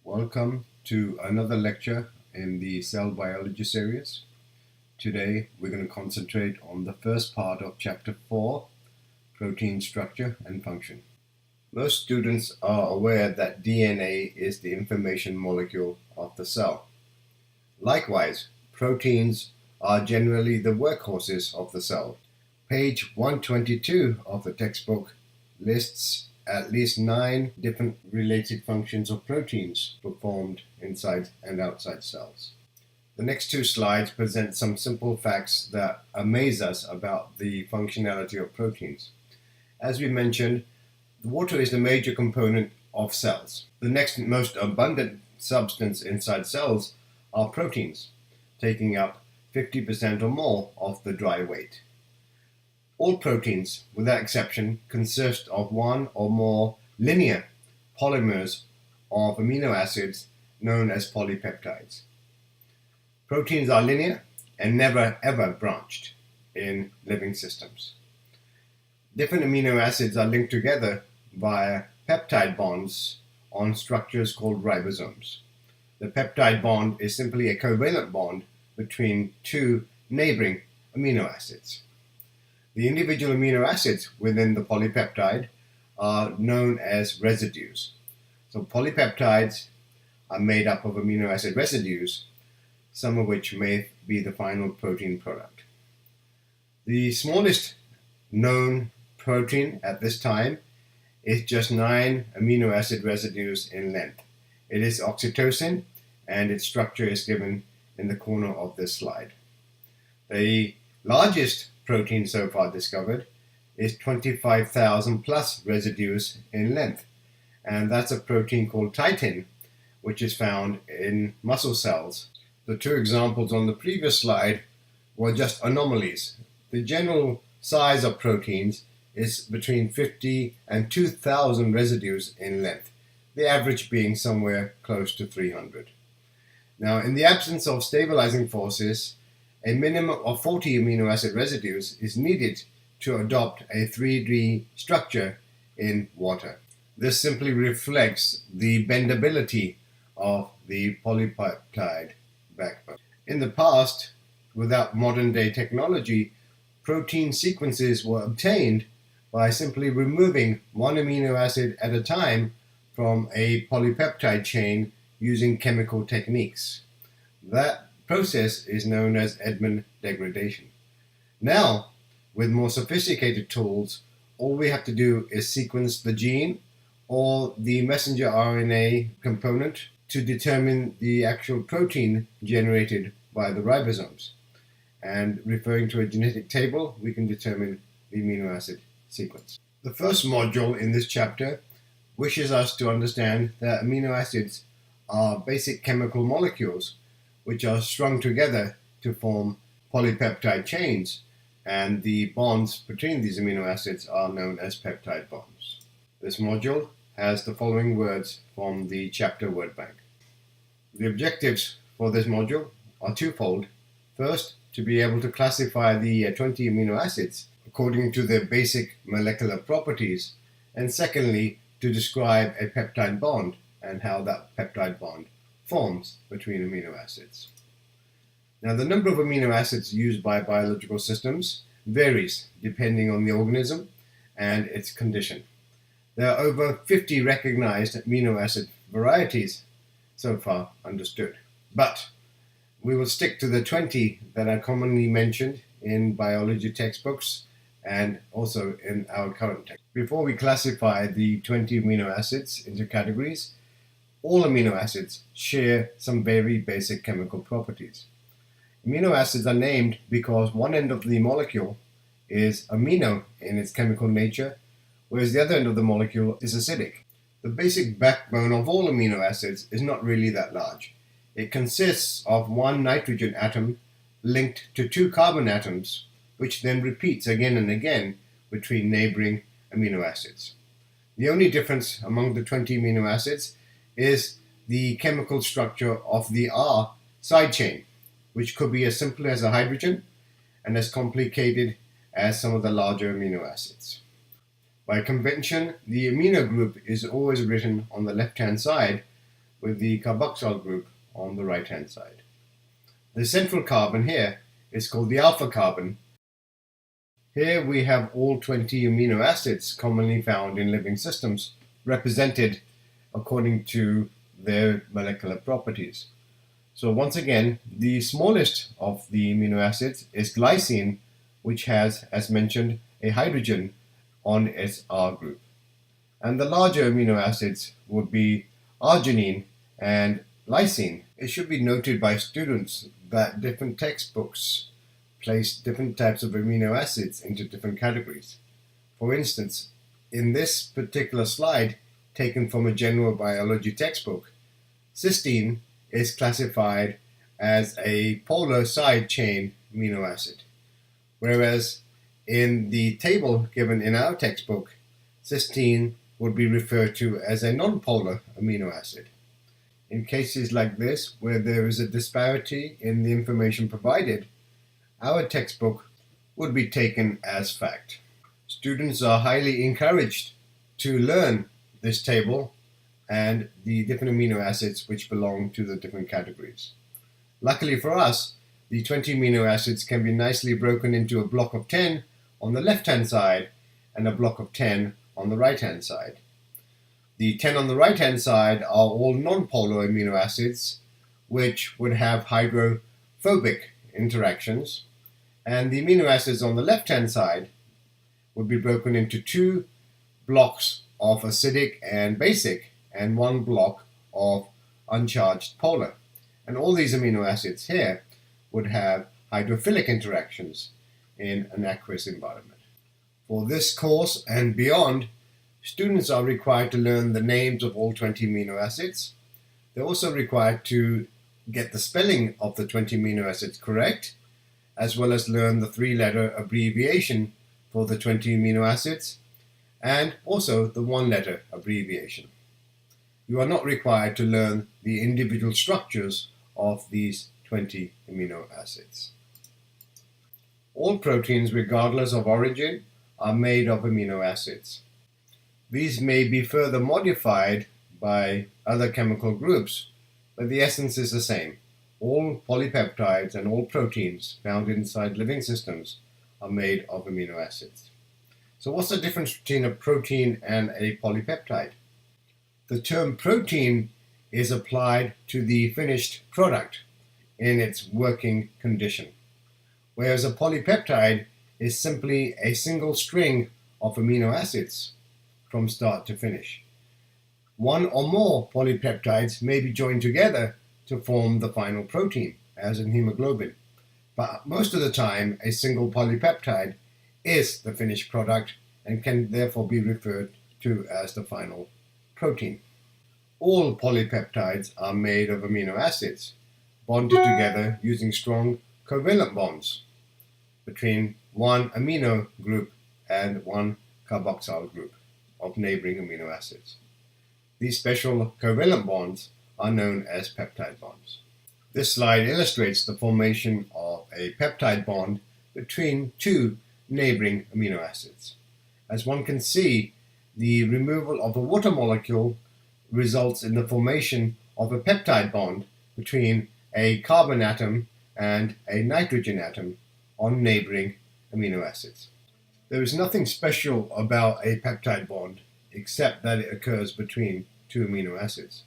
Welcome to another lecture in the cell biology series. Today we're going to concentrate on the first part of chapter 4, protein structure and function. Most students are aware that DNA is the information molecule of the cell. Likewise, proteins are generally the workhorses of the cell. Page 122 of the textbook lists at least 9 different related functions of proteins performed inside and outside cells. The next 2 slides present some simple facts that amaze us about the functionality of proteins. As we mentioned, water is the major component of cells. The next most abundant substance inside cells are proteins, taking up 50% or more of the dry weight. All proteins, without exception, consist of one or more linear polymers of amino acids known as polypeptides. Proteins are linear and never ever branched in living systems. Different amino acids are linked together via peptide bonds on structures called ribosomes. The peptide bond is simply a covalent bond between 2 neighboring amino acids. The individual amino acids within the polypeptide are known as residues. So polypeptides are made up of amino acid residues, some of which may be the final protein product. The smallest known protein at this time is just 9 amino acid residues in length. It is oxytocin, and its structure is given in the corner of this slide. The largest protein so far discovered is 25,000 plus residues in length, and that's a protein called titin, which is found in muscle cells. The 2 examples on the previous slide were just anomalies. The general size of proteins is between 50 and 2,000 residues in length, the average being somewhere close to 300. Now, in the absence of stabilizing forces, a minimum of 40 amino acid residues is needed to adopt a 3D structure in water. This simply reflects the bendability of the polypeptide backbone. In the past, without modern day technology, protein sequences were obtained by simply removing one amino acid at a time from a polypeptide chain using chemical techniques. That process is known as Edman degradation. Now, with more sophisticated tools, all we have to do is sequence the gene or the messenger RNA component to determine the actual protein generated by the ribosomes. And referring to a genetic table, we can determine the amino acid sequence. The first module in this chapter wishes us to understand that amino acids are basic chemical molecules which are strung together to form polypeptide chains, and the bonds between these amino acids are known as peptide bonds. This module has the following words from the chapter word bank. The objectives for this module are twofold. First, to be able to classify the 20 amino acids according to their basic molecular properties, and secondly, to describe a peptide bond and how that peptide bond forms between amino acids. Now, the number of amino acids used by biological systems varies depending on the organism and its condition. There are over 50 recognized amino acid varieties so far understood, but we will stick to the 20 that are commonly mentioned in biology textbooks and also in our current text. Before we classify the 20 amino acids into categories, all amino acids share some very basic chemical properties. Amino acids are named because one end of the molecule is amino in its chemical nature, whereas the other end of the molecule is acidic. The basic backbone of all amino acids is not really that large. It consists of one nitrogen atom linked to 2 carbon atoms, which then repeats again and again between neighboring amino acids. The only difference among the 20 amino acids is the chemical structure of the R side chain, which could be as simple as a hydrogen and as complicated as some of the larger amino acids. By convention, the amino group is always written on the left-hand side, with the carboxyl group on the right-hand side. The central carbon here is called the alpha carbon. Here we have all 20 amino acids commonly found in living systems represented according to their molecular properties. So once again, the smallest of the amino acids is glycine, which has, as mentioned, a hydrogen on its R group. And the larger amino acids would be arginine and lysine. It should be noted by students that different textbooks place different types of amino acids into different categories. For instance, in this particular slide, taken from a general biology textbook, cysteine is classified as a polar side chain amino acid, whereas in the table given in our textbook, cysteine would be referred to as a non-polar amino acid. In cases like this, where there is a disparity in the information provided, our textbook would be taken as fact. Students are highly encouraged to learn this table and the different amino acids which belong to the different categories. Luckily for us, the 20 amino acids can be nicely broken into a block of 10 on the left-hand side and a block of 10 on the right-hand side. The 10 on the right-hand side are all non-polar amino acids which would have hydrophobic interactions, and the amino acids on the left-hand side would be broken into two blocks of acidic and basic and one block of uncharged polar. And all these amino acids here would have hydrophilic interactions in an aqueous environment. For this course and beyond, students are required to learn the names of all 20 amino acids. They're also required to get the spelling of the 20 amino acids correct, as well as learn the 3-letter abbreviation for the 20 amino acids, and also the 1-letter abbreviation. You are not required to learn the individual structures of these 20 amino acids. All proteins, regardless of origin, are made of amino acids. These may be further modified by other chemical groups, but the essence is the same. All polypeptides and all proteins found inside living systems are made of amino acids. So what's the difference between a protein and a polypeptide? The term protein is applied to the finished product in its working condition, whereas a polypeptide is simply a single string of amino acids from start to finish. One or more polypeptides may be joined together to form the final protein, as in hemoglobin, but most of the time a single polypeptide is the finished product and can therefore be referred to as the final protein. All polypeptides are made of amino acids, bonded together using strong covalent bonds between one amino group and one carboxyl group of neighboring amino acids. These special covalent bonds are known as peptide bonds. This slide illustrates the formation of a peptide bond between two neighboring amino acids. As one can see, the removal of a water molecule results in the formation of a peptide bond between a carbon atom and a nitrogen atom on neighboring amino acids. There is nothing special about a peptide bond except that it occurs between two amino acids.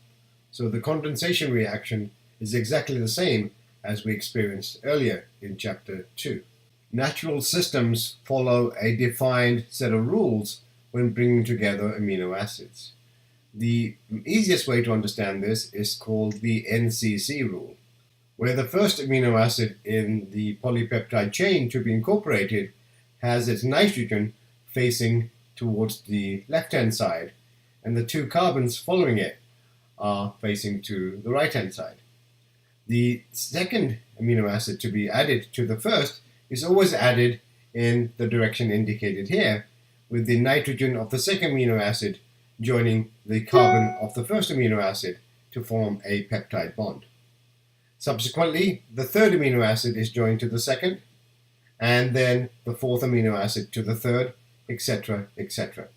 So the condensation reaction is exactly the same as we experienced earlier in Chapter 2. Natural systems follow a defined set of rules when bringing together amino acids. The easiest way to understand this is called the NCC rule, where the first amino acid in the polypeptide chain to be incorporated has its nitrogen facing towards the left-hand side, and the two carbons following it are facing to the right-hand side. The second amino acid to be added to the first is always added in the direction indicated here, with the nitrogen of the second amino acid joining the carbon of the first amino acid to form a peptide bond. Subsequently, the third amino acid is joined to the second, and then the fourth amino acid to the third, etc., etc.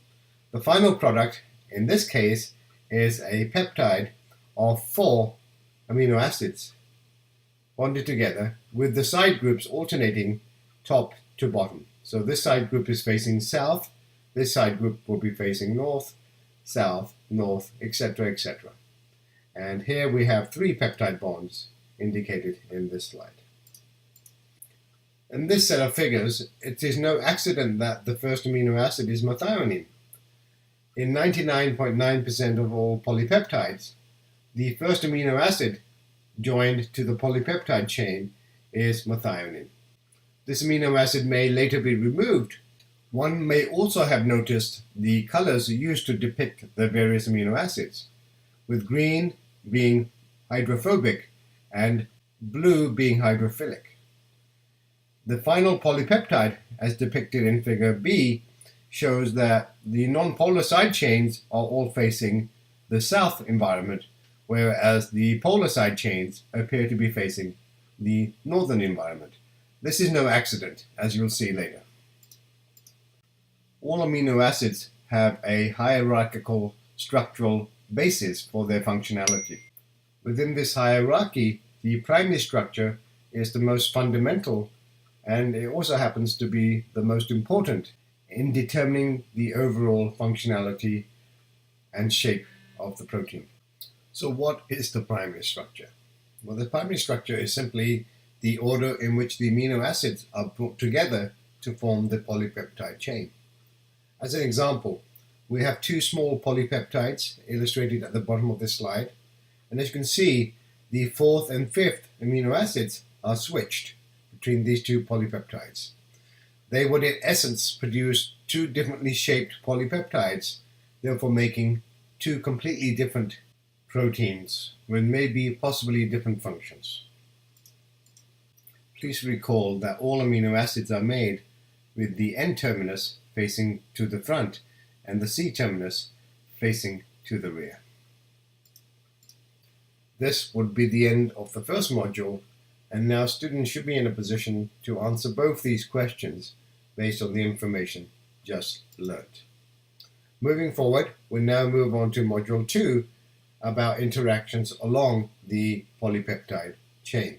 The final product, in this case, is a peptide of 4 amino acids bonded together with the side groups alternating top to bottom. So this side group is facing south, this side group will be facing north, south, north, etc., etc. And here we have 3 peptide bonds indicated in this slide. In this set of figures, it is no accident that the first amino acid is methionine. In 99.9% of all polypeptides, the first amino acid joined to the polypeptide chain is methionine. This amino acid may later be removed. One may also have noticed the colors used to depict the various amino acids, with green being hydrophobic and blue being hydrophilic. The final polypeptide, as depicted in figure B, shows that the non-polar side chains are all facing the south environment, whereas the polar side chains appear to be facing the northern environment. This is no accident, as you'll see later. All amino acids have a hierarchical structural basis for their functionality. Within this hierarchy, the primary structure is the most fundamental, and it also happens to be the most important in determining the overall functionality and shape of the protein. So what is the primary structure? Well, the primary structure is simply the order in which the amino acids are brought together to form the polypeptide chain. As an example, we have 2 small polypeptides illustrated at the bottom of this slide, and as you can see, the 4th and 5th amino acids are switched between these 2 polypeptides. They would in essence produce 2 differently shaped polypeptides, therefore making 2 completely different proteins with maybe possibly different functions. Please recall that all amino acids are made with the N-terminus facing to the front and the C-terminus facing to the rear. This would be the end of the first module, and now students should be in a position to answer both these questions based on the information just learnt. Moving forward, we'll now move on to module 2 about interactions along the polypeptide chain.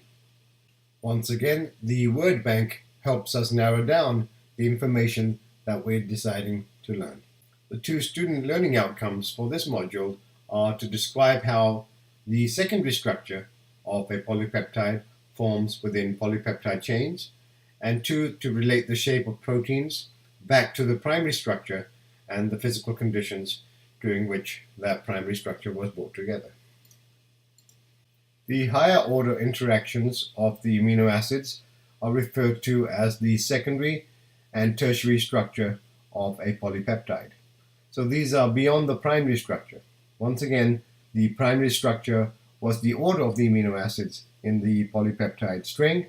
Once again, the word bank helps us narrow down the information that we're deciding to learn. The 2 student learning outcomes for this module are to describe how the secondary structure of a polypeptide forms within polypeptide chains, and 2, to relate the shape of proteins back to the primary structure and the physical conditions during which that primary structure was brought together. The higher order interactions of the amino acids are referred to as the secondary and tertiary structure of a polypeptide. So these are beyond the primary structure. Once again, the primary structure was the order of the amino acids in the polypeptide string.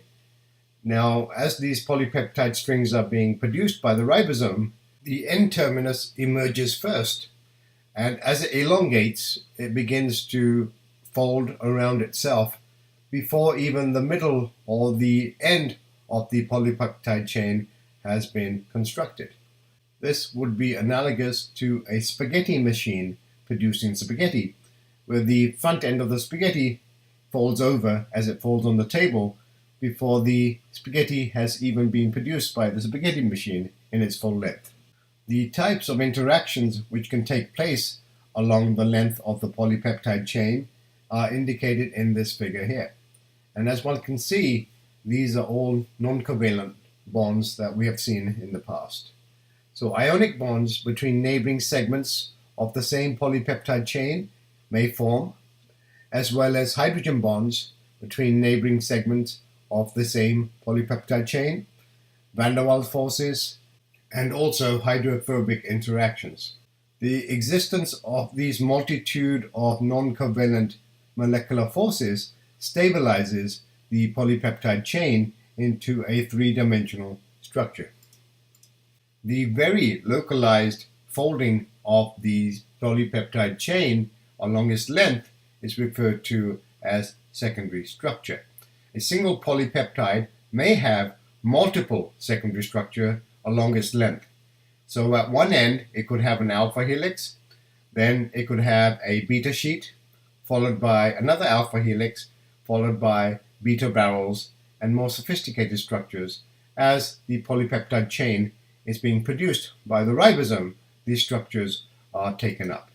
Now, as these polypeptide strings are being produced by the ribosome, the N-terminus emerges first, and as it elongates, it begins to fold around itself before even the middle or the end of the polypeptide chain has been constructed. This would be analogous to a spaghetti machine producing spaghetti, where the front end of the spaghetti folds over as it falls on the table before the spaghetti has even been produced by the spaghetti machine in its full length. The types of interactions which can take place along the length of the polypeptide chain are indicated in this figure here. And as one can see, these are all non-covalent bonds that we have seen in the past. So ionic bonds between neighboring segments of the same polypeptide chain may form, as well as hydrogen bonds between neighboring segments of the same polypeptide chain, van der Waals forces, and also hydrophobic interactions. The existence of these multitude of non-covalent molecular forces stabilizes the polypeptide chain into a 3-dimensional structure. The very localized folding of the polypeptide chain along its length is referred to as secondary structure. A single polypeptide may have multiple secondary structure along its length. So at one end, it could have an alpha helix, then it could have a beta sheet, followed by another alpha helix, followed by beta barrels, and more sophisticated structures. As the polypeptide chain is being produced by the ribosome, these structures are taken up.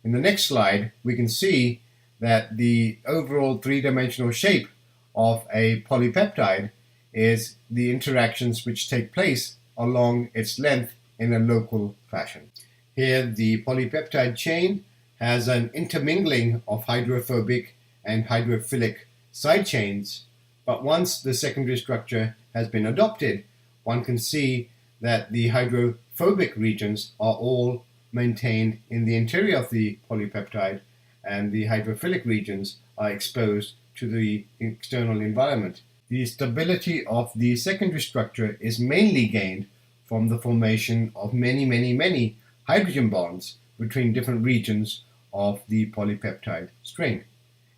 In the next slide, we can see that the overall three-dimensional shape of a polypeptide is the interactions which take place along its length in a local fashion. Here, the polypeptide chain has an intermingling of hydrophobic and hydrophilic side chains, but once the secondary structure has been adopted, one can see that the hydrophobic regions are all maintained in the interior of the polypeptide, and the hydrophilic regions are exposed to the external environment. The stability of the secondary structure is mainly gained from the formation of many hydrogen bonds between different regions of the polypeptide string.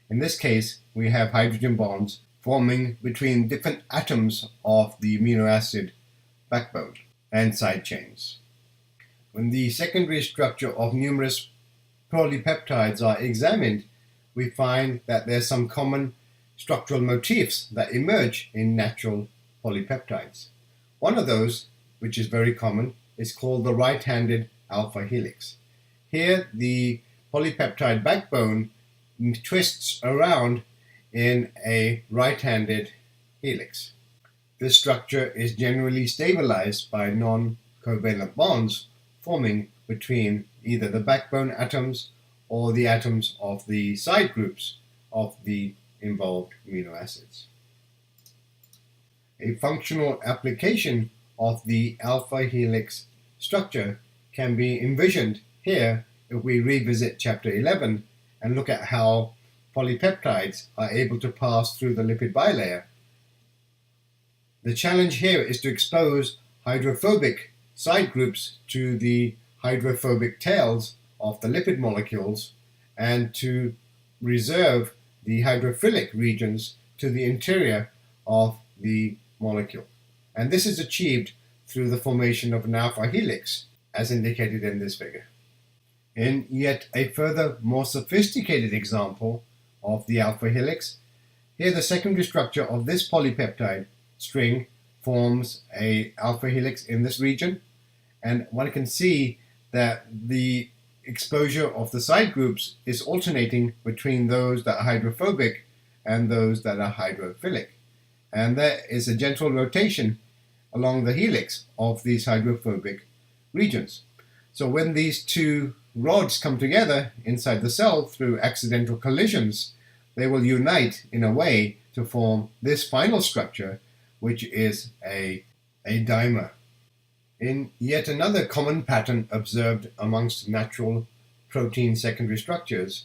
In this case, we have hydrogen bonds forming between different atoms of the amino acid backbone and side chains. When the secondary structure of numerous polypeptides are examined, we find that there's some common structural motifs that emerge in natural polypeptides. One of those, which is very common, is called the right-handed alpha helix. Here, the polypeptide backbone twists around in a right-handed helix. This structure is generally stabilized by non-covalent bonds forming between either the backbone atoms or the atoms of the side groups of the involved amino acids. A functional application of the alpha helix structure can be envisioned here if we revisit chapter 11 and look at how polypeptides are able to pass through the lipid bilayer. The challenge here is to expose hydrophobic side groups to the hydrophobic tails of the lipid molecules and to reserve the hydrophilic regions to the interior of the molecule. And this is achieved through the formation of an alpha helix, as indicated in this figure. In yet a further, more sophisticated example of the alpha helix, here the secondary structure of this polypeptide string forms an alpha helix in this region, and one can see that the exposure of the side groups is alternating between those that are hydrophobic and those that are hydrophilic. And there is a gentle rotation along the helix of these hydrophobic regions. So when these two rods come together inside the cell through accidental collisions, they will unite in a way to form this final structure, which is a dimer. In yet another common pattern observed amongst natural protein secondary structures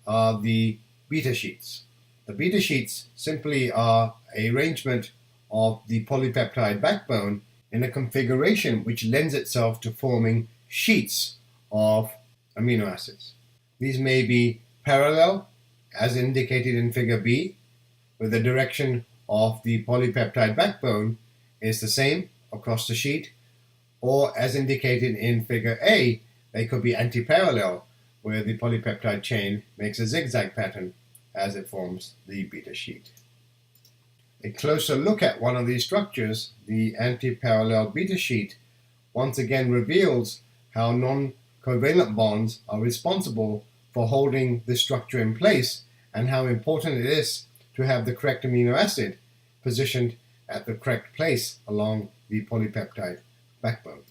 are the beta sheets. The beta sheets simply are an arrangement of the polypeptide backbone in a configuration which lends itself to forming sheets of amino acids. These may be parallel, as indicated in figure B, where the direction of the polypeptide backbone is the same across the sheet, or as indicated in figure A, they could be anti-parallel, where the polypeptide chain makes a zigzag pattern as it forms the beta sheet. A closer look at one of these structures, the anti-parallel beta sheet, once again reveals how non-covalent bonds are responsible for holding this structure in place and how important it is to have the correct amino acid positioned at the correct place along the polypeptide backbone.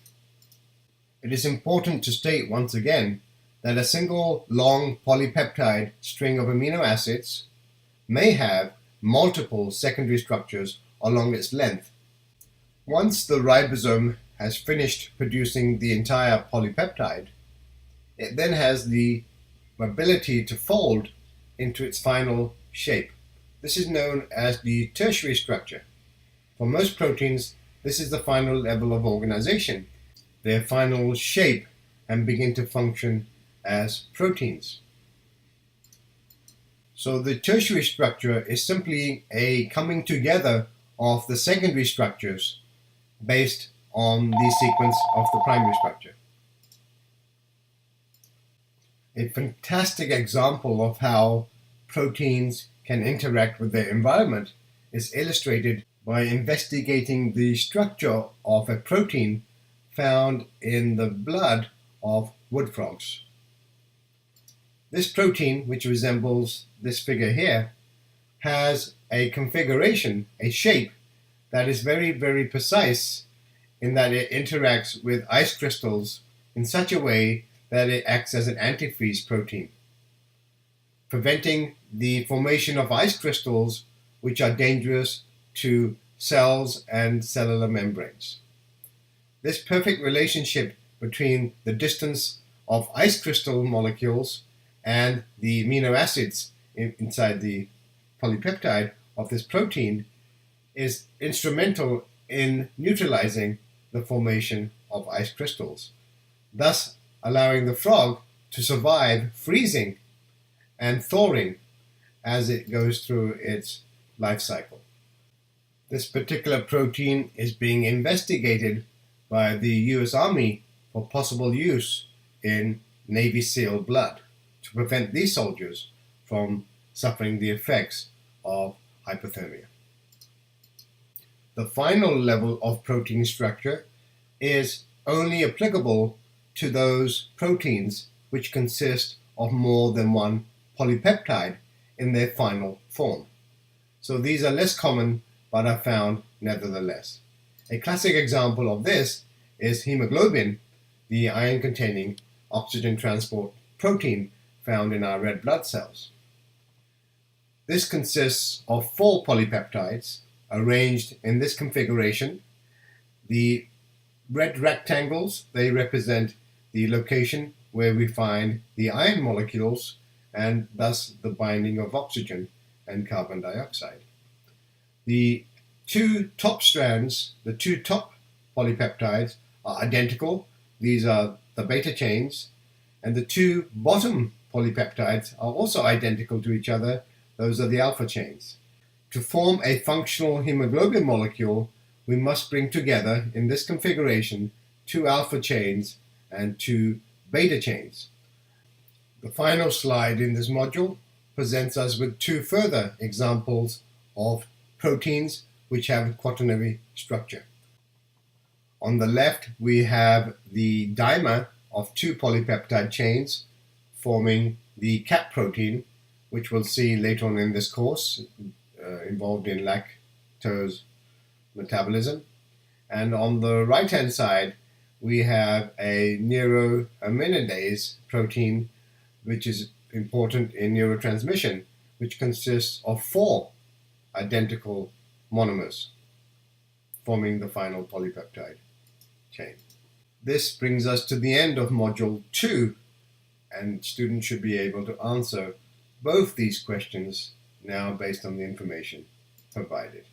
It is important to state once again that a single long polypeptide string of amino acids may have multiple secondary structures along its length. Once the ribosome has finished producing the entire polypeptide, it then has the ability to fold into its final shape. This is known as the tertiary structure. For most proteins, this is the final level of organization, their final shape, and begin to function as proteins. So the tertiary structure is simply a coming together of the secondary structures based on the sequence of the primary structure. A fantastic example of how proteins can interact with their environment is illustrated by investigating the structure of a protein found in the blood of wood frogs. This protein, which resembles this figure here, has a configuration, a shape, that is very, very precise in that it interacts with ice crystals in such a way that it acts as an antifreeze protein, preventing the formation of ice crystals which are dangerous to cells and cellular membranes. This perfect relationship between the distance of ice crystal molecules and the amino acids inside the polypeptide of this protein is instrumental in neutralizing the formation of ice crystals, thus allowing the frog to survive freezing and thawing as it goes through its life cycle. This particular protein is being investigated by the US Army for possible use in Navy SEAL blood to prevent these soldiers from suffering the effects of hypothermia. The final level of protein structure is only applicable to those proteins which consist of more than one polypeptide in their final form. So these are less common but are found nevertheless. A classic example of this is hemoglobin, the iron-containing oxygen transport protein found in our red blood cells. This consists of 4 polypeptides arranged in this configuration. The red rectangles, they represent the location where we find the iron molecules and thus the binding of oxygen and carbon dioxide. The 2 top strands, the 2 top polypeptides are identical. These are the beta chains, and the 2 bottom polypeptides are also identical to each other. Those are the alpha chains. To form a functional hemoglobin molecule, we must bring together in this configuration 2 alpha chains and 2 beta chains. The final slide in this module presents us with 2 further examples of proteins which have quaternary structure. On the left, we have the dimer of 2 polypeptide chains forming the cap protein, which we'll see later on in this course, involved in lactose metabolism. And on the right-hand side, we have a neuraminidase protein, which is important in neurotransmission, which consists of 4 identical monomers, forming the final polypeptide chain. This brings us to the end of Module 2, and students should be able to answer both these questions now based on the information provided.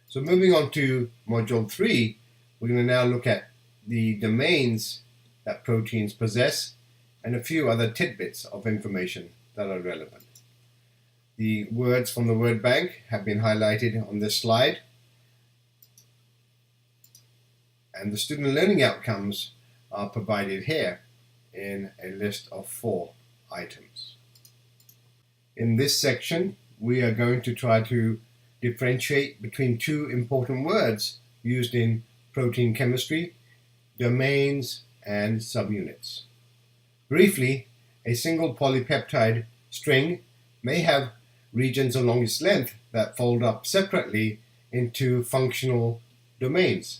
So moving on to Module 3, we're going to now look at the domains that proteins possess and a few other tidbits of information that are relevant. The words from the word bank have been highlighted on this slide, and the student learning outcomes are provided here in a list of 4 items. In this section, we are going to try to differentiate between 2 important words used in protein chemistry: domains and subunits. Briefly, a single polypeptide string may have regions along its length that fold up separately into functional domains,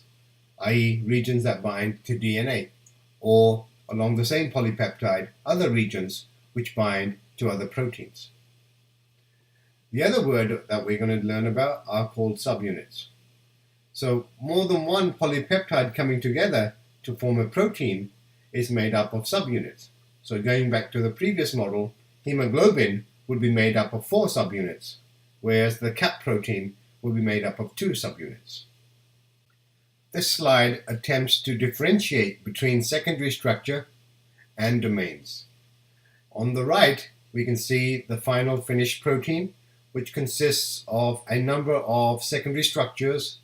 i.e. regions that bind to DNA, or along the same polypeptide, other regions which bind to other proteins. The other word that we're going to learn about are called subunits. So more than one polypeptide coming together to form a protein is made up of subunits. So going back to the previous model, hemoglobin would be made up of 4 subunits, whereas the cap protein would be made up of 2 subunits. This slide attempts to differentiate between secondary structure and domains. On the right, we can see the final finished protein, which consists of a number of secondary structures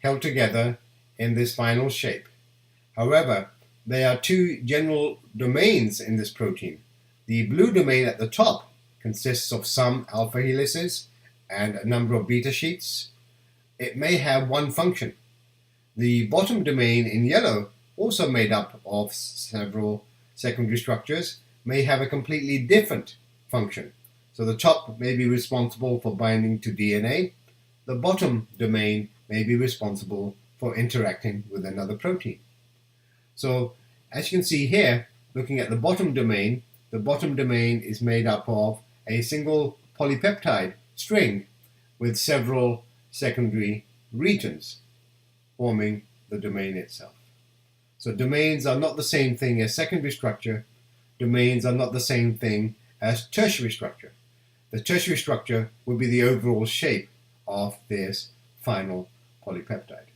held together in this final shape. However, there are 2 general domains in this protein: The blue domain at the top consists of some alpha helices and a number of beta sheets. It may have one function. The bottom domain in yellow, also made up of several secondary structures, may have a completely different function. So the top may be responsible for binding to DNA. The bottom domain may be responsible for interacting with another protein. So as you can see here, looking at the bottom domain is made up of a single polypeptide string with several secondary regions forming the domain itself. So domains are not the same thing as secondary structure. Domains are not the same thing as tertiary structure. The tertiary structure would be the overall shape of this final polypeptide.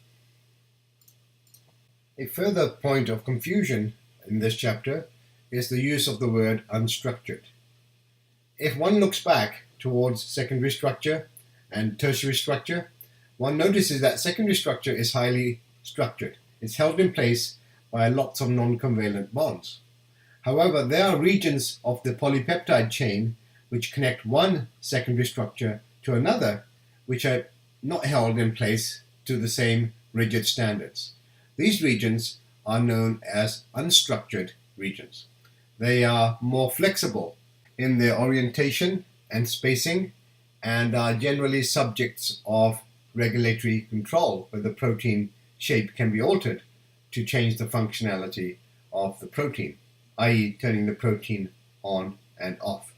A further point of confusion in this chapter is the use of the word unstructured. If one looks back towards secondary structure and tertiary structure, one notices that secondary structure is highly structured. It's held in place by lots of non-covalent bonds. However, there are regions of the polypeptide chain which connect one secondary structure to another, which are not held in place to the same rigid standards. These regions are known as unstructured regions. They are more flexible in their orientation and spacing and are generally subjects of regulatory control, where the protein shape can be altered to change the functionality of the protein, i.e. turning the protein on and off.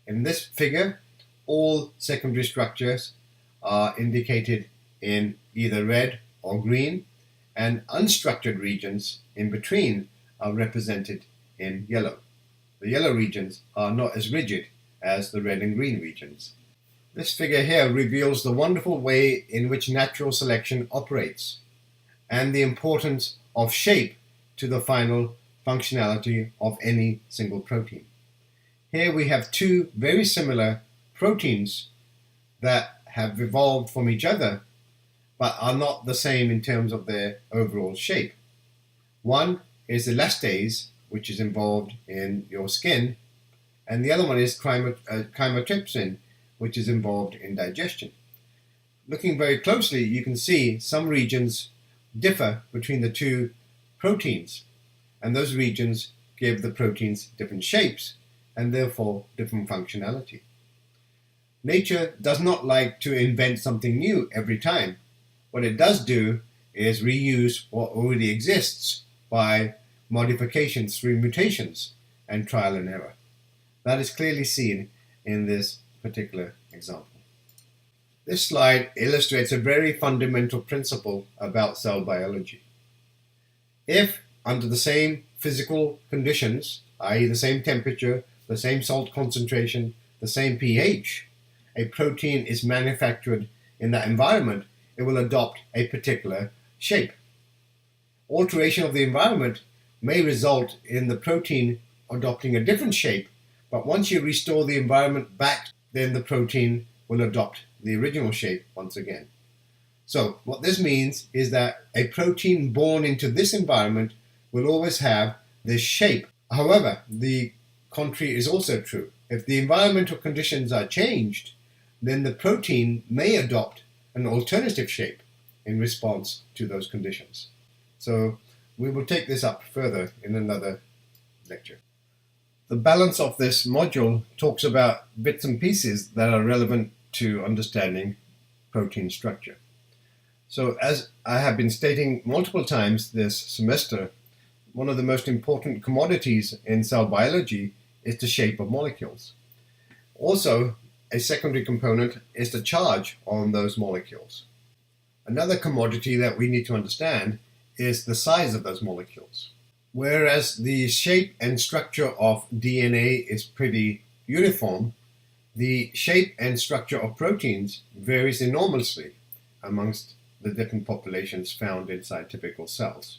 In this figure, all secondary structures are indicated in either red or green, and unstructured regions in between are represented in yellow. The yellow regions are not as rigid as the red and green regions. This figure here reveals the wonderful way in which natural selection operates and the importance of shape to the final functionality of any single protein. Here we have two very similar proteins that have evolved from each other but are not the same in terms of their overall shape. One is elastase, which is involved in your skin, and the other one is chymotrypsin, which is involved in digestion. Looking very closely, you can see some regions differ between the two proteins, and those regions give the proteins different shapes and therefore different functionality. Nature does not like to invent something new every time. What it does do is reuse what already exists by modifications through mutations and trial and error. That is clearly seen in this particular example. This slide illustrates a very fundamental principle about cell biology. If, under the same physical conditions, i.e. the same temperature, the same salt concentration, the same pH, a protein is manufactured in that environment, it will adopt a particular shape. Alteration of the environment may result in the protein adopting a different shape, but once you restore the environment back, then the protein will adopt the original shape once again. So what this means is that a protein born into this environment will always have this shape. However, the contrary is also true. If the environmental conditions are changed, then the protein may adopt an alternative shape in response to those conditions. So we will take this up further in another lecture. The balance of this module talks about bits and pieces that are relevant to understanding protein structure. So as I have been stating multiple times this semester, one of the most important commodities in cell biology is the shape of molecules. Also, a secondary component is the charge on those molecules. Another commodity that we need to understand is the size of those molecules. Whereas the shape and structure of DNA is pretty uniform, the shape and structure of proteins varies enormously amongst the different populations found inside typical cells.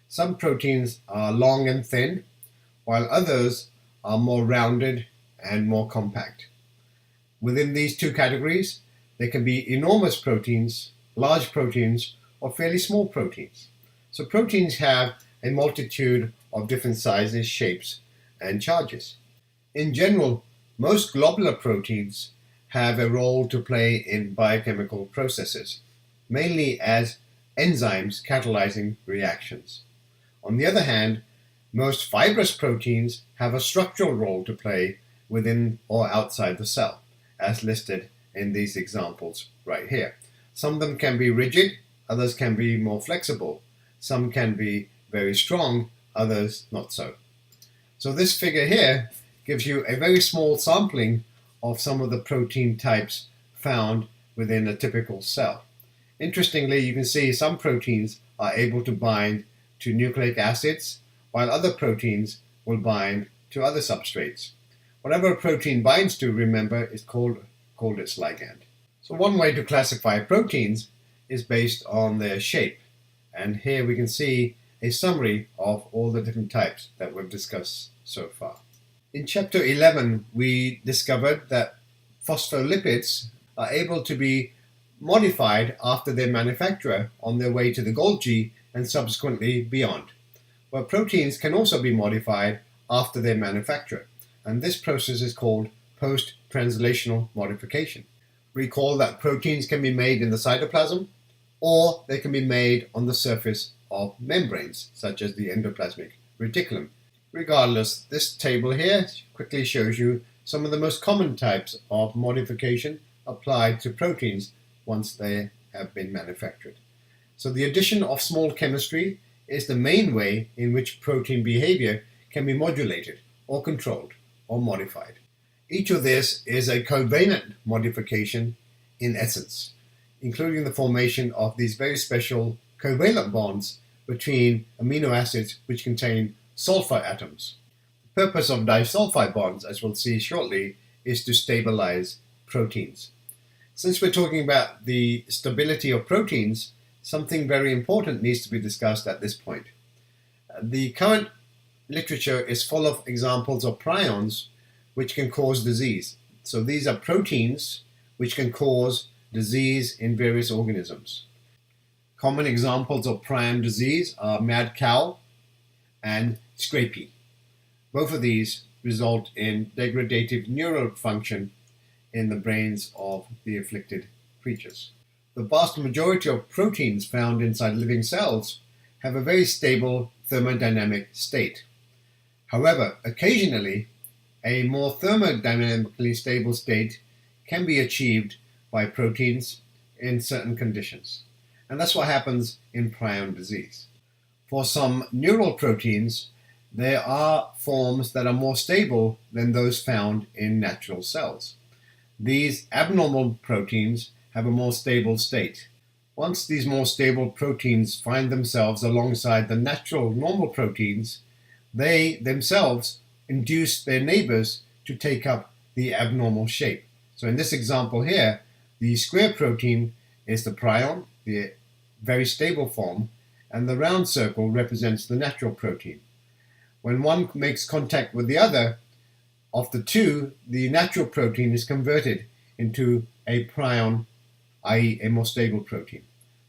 Some proteins are long and thin, while others are more rounded and more compact. Within these two categories, there can be enormous proteins, large proteins, or fairly small proteins. So proteins have a multitude of different sizes, shapes, and charges. In general, most globular proteins have a role to play in biochemical processes, mainly as enzymes catalyzing reactions. On the other hand, most fibrous proteins have a structural role to play within or outside the cell, as listed in these examples right here. Some of them can be rigid, others can be more flexible. Some can be very strong, others not so. So this figure here gives you a very small sampling of some of the protein types found within a typical cell. Interestingly, you can see some proteins are able to bind to nucleic acids, while other proteins will bind to other substrates. Whatever a protein binds to, remember, is called its ligand. So one way to classify proteins is based on their shape. And here we can see a summary of all the different types that we've discussed so far. In Chapter 11, we discovered that phospholipids are able to be modified after their manufacturer on their way to the Golgi and subsequently beyond. Well, proteins can also be modified after their manufacturer, and this process is called post-translational modification. Recall that proteins can be made in the cytoplasm, or they can be made on the surface of membranes, such as the endoplasmic reticulum. Regardless, this table here quickly shows you some of the most common types of modification applied to proteins once they have been manufactured. So the addition of small chemistry is the main way in which protein behavior can be modulated or controlled or modified. Each of this is a covalent modification in essence, including the formation of these very special covalent bonds between amino acids which contain sulfur atoms. The purpose of disulfide bonds, as we'll see shortly, is to stabilize proteins. Since we're talking about the stability of proteins, something very important needs to be discussed at this point. The current literature is full of examples of prions which can cause disease. So these are proteins which can cause disease in various organisms. Common examples of prion disease are mad cow and scrapie. Both of these result in degradative neural function in the brains of the afflicted creatures. The vast majority of proteins found inside living cells have a very stable thermodynamic state. However, occasionally, a more thermodynamically stable state can be achieved by proteins in certain conditions. And that's what happens in prion disease. For some neural proteins, there are forms that are more stable than those found in natural cells. These abnormal proteins have a more stable state. Once these more stable proteins find themselves alongside the natural normal proteins, they themselves induce their neighbors to take up the abnormal shape. So in this example here, the square protein is the prion, the very stable form, and the round circle represents the natural protein. When one makes contact with the other, of the two, the natural protein is converted into a prion, i.e. a more stable protein.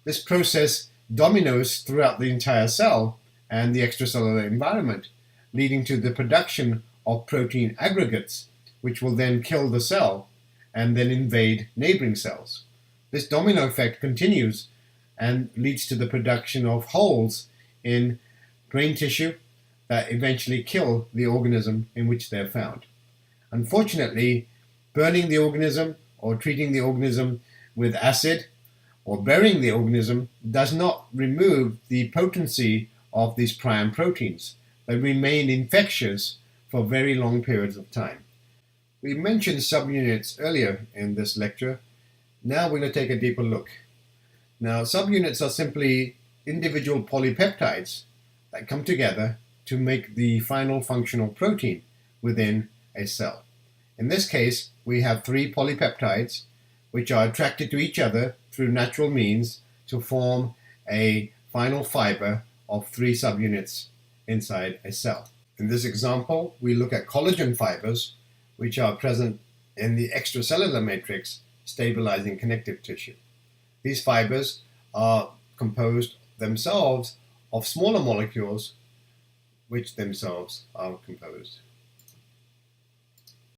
This process dominoes throughout the entire cell and the extracellular environment, leading to the production of protein aggregates, which will then kill the cell and then invade neighboring cells. This domino effect continues and leads to the production of holes in brain tissue that eventually kill the organism in which they're found. Unfortunately, burning the organism or treating the organism with acid or burying the organism does not remove the potency of these prion proteins. They remain infectious for very long periods of time. We mentioned subunits earlier in this lecture. Now we're going to take a deeper look. Now, subunits are simply individual polypeptides that come together to make the final functional protein within a cell. In this case, we have 3 polypeptides which are attracted to each other through natural means to form a final fiber of 3 subunits inside a cell. In this example, we look at collagen fibers which are present in the extracellular matrix stabilizing connective tissue. These fibers are composed themselves of smaller molecules which themselves are composed